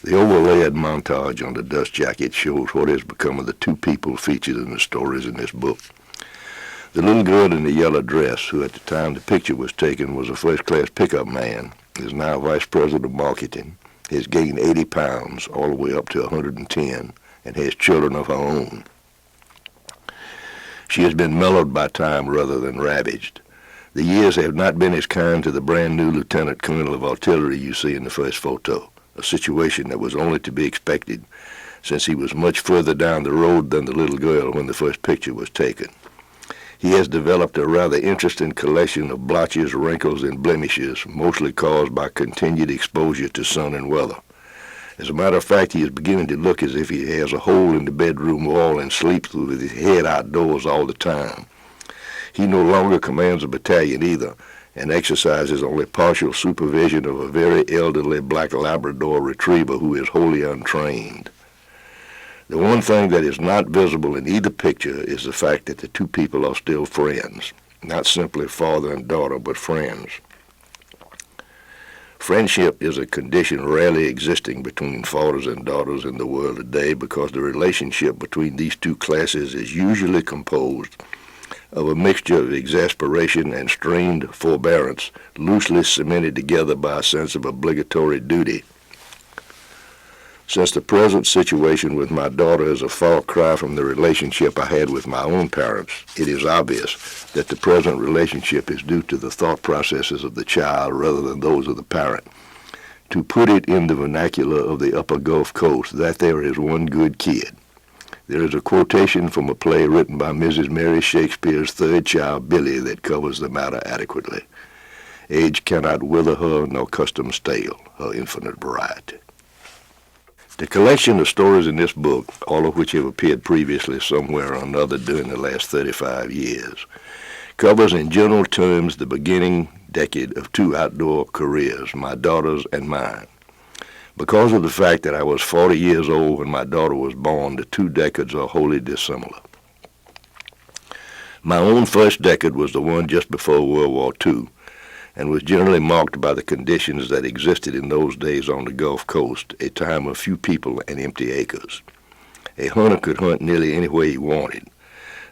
The overlaid montage on the dust jacket shows what has become of the two people featured in the stories in this book. The little girl in the yellow dress, who at the time the picture was taken was a first-class pickup man, is now vice president of marketing, has gained 80 pounds all the way up to 110, and has children of her own. She has been mellowed by time rather than ravaged. The years have not been as kind to the brand new lieutenant colonel of artillery you see in the first photo, a situation that was only to be expected since he was much further down the road than the little girl when the first picture was taken. He has developed a rather interesting collection of blotches, wrinkles, and blemishes, mostly caused by continued exposure to sun and weather. As a matter of fact, he is beginning to look as if he has a hole in the bedroom wall and sleeps with his head outdoors all the time. He no longer commands a battalion either, and exercises only partial supervision of a very elderly black Labrador retriever who is wholly untrained. The one thing that is not visible in either picture is the fact that the two people are still friends, not simply father and daughter, but friends. Friendship is a condition rarely existing between fathers and daughters in the world today because the relationship between these two classes is usually composed of a mixture of exasperation and strained forbearance, loosely cemented together by a sense of obligatory duty. Since the present situation with my daughter is a far cry from the relationship I had with my own parents, it is obvious that the present relationship is due to the thought processes of the child rather than those of the parent. To put it in the vernacular of the upper Gulf Coast, that there is one good kid. There is a quotation from a play written by Mrs. Mary Shakespeare's third child, Billy, that covers the matter adequately. Age cannot wither her, nor custom stale her infinite variety. The collection of stories in this book, all of which have appeared previously somewhere or another during the last 35 years, covers in general terms the beginning decade of two outdoor careers, my daughter's and mine. Because of the fact that I was 40 years old when my daughter was born, the two decades are wholly dissimilar. My own first decade was the one just before World War II, and was generally marked by the conditions that existed in those days on the Gulf Coast, a time of few people and empty acres. A hunter could hunt nearly any way he wanted.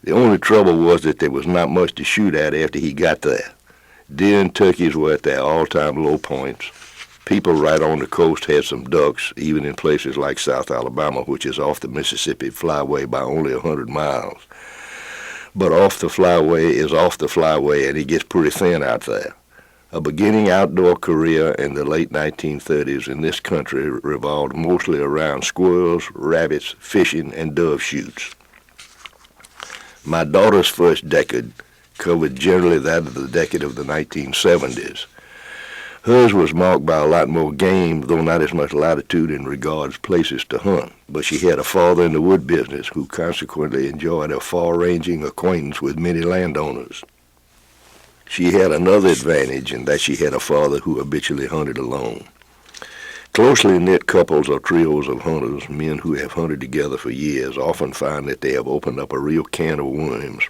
The only trouble was that there was not much to shoot at after he got there. Deer and turkeys were at their all-time low points. People right on the coast had some ducks, even in places like South Alabama, which is off the Mississippi Flyway by only 100 miles. But off the flyway is off the flyway, and it gets pretty thin out there. A beginning outdoor career in the late 1930s in this country revolved mostly around squirrels, rabbits, fishing, and dove shoots. My daughter's first decade covered generally that of the decade of the 1970s. Hers was marked by a lot more game, though not as much latitude in regards places to hunt, but she had a father in the wood business who consequently enjoyed a far-ranging acquaintance with many landowners. She had another advantage in that she had a father who habitually hunted alone. Closely knit couples or trios of hunters, men who have hunted together for years, often find that they have opened up a real can of worms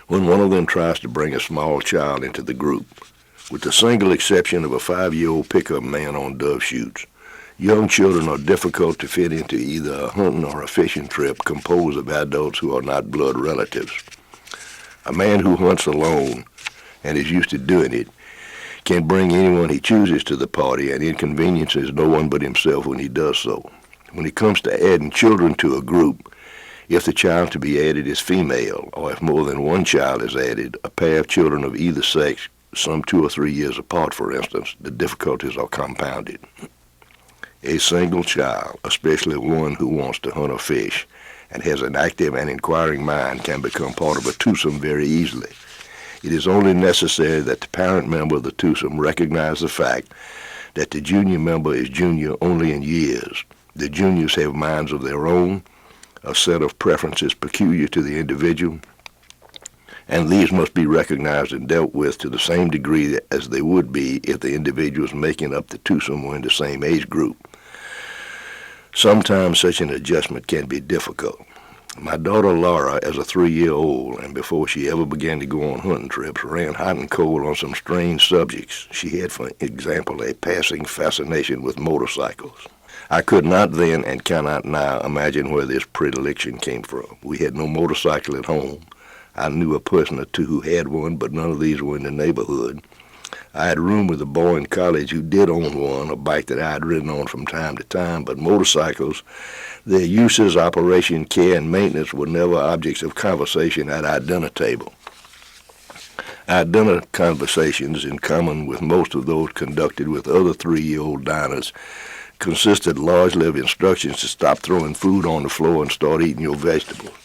when one of them tries to bring a small child into the group. With the single exception of a 5-year-old pickup man on dove shoots, young children are difficult to fit into either a hunting or a fishing trip composed of adults who are not blood relatives. A man who hunts alone and is used to doing it can bring anyone he chooses to the party and inconveniences no one but himself when he does so. When it comes to adding children to a group, if the child to be added is female, or if more than one child is added, a pair of children of either sex, some 2 or 3 years apart for instance, the difficulties are compounded. A single child, especially one who wants to hunt or fish, and has an active and inquiring mind, can become part of a twosome very easily. It is only necessary that the parent member of the twosome recognize the fact that the junior member is junior only in years. The juniors have minds of their own, a set of preferences peculiar to the individual, and these must be recognized and dealt with to the same degree as they would be if the individuals making up the twosome were in the same age group. Sometimes such an adjustment can be difficult. My daughter Laura, as a 3-year-old, and before she ever began to go on hunting trips, ran hot and cold on some strange subjects. She had, for example, a passing fascination with motorcycles. I could not then and cannot now imagine where this predilection came from. We had no motorcycle at home. I knew a person or two who had one, but none of these were in the neighborhood. I had room with a boy in college who did own one, a bike that I had ridden on from time to time, but motorcycles, their uses, operation, care, and maintenance were never objects of conversation at our dinner table. Our dinner conversations, in common with most of those conducted with other 3-year-old diners, consisted largely of instructions to stop throwing food on the floor and start eating your vegetables.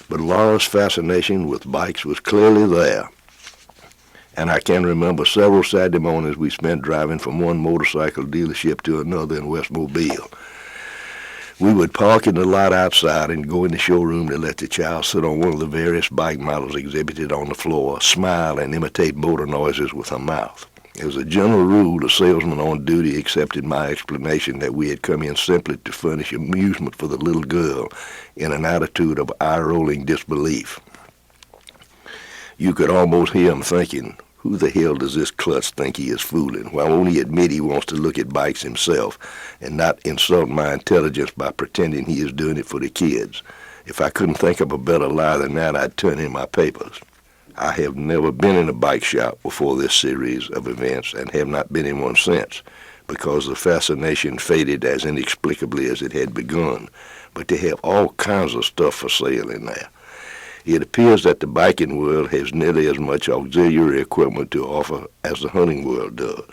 But Laura's fascination with bikes was clearly there, and I can remember several Saturday mornings we spent driving from one motorcycle dealership to another in West Mobile. We would park in the lot outside and go in the showroom to let the child sit on one of the various bike models exhibited on the floor, smile, and imitate motor noises with her mouth. As a general rule, the salesman on duty accepted my explanation that we had come in simply to furnish amusement for the little girl in an attitude of eye-rolling disbelief. You could almost hear him thinking, who the hell does this klutz think he is fooling? Why won't he admit he wants to look at bikes himself and not insult my intelligence by pretending he is doing it for the kids? If I couldn't think of a better lie than that, I'd turn in my papers. I have never been in a bike shop before this series of events and have not been in one since, because the fascination faded as inexplicably as it had begun. But they have all kinds of stuff for sale in there. It appears that the biking world has nearly as much auxiliary equipment to offer as the hunting world does.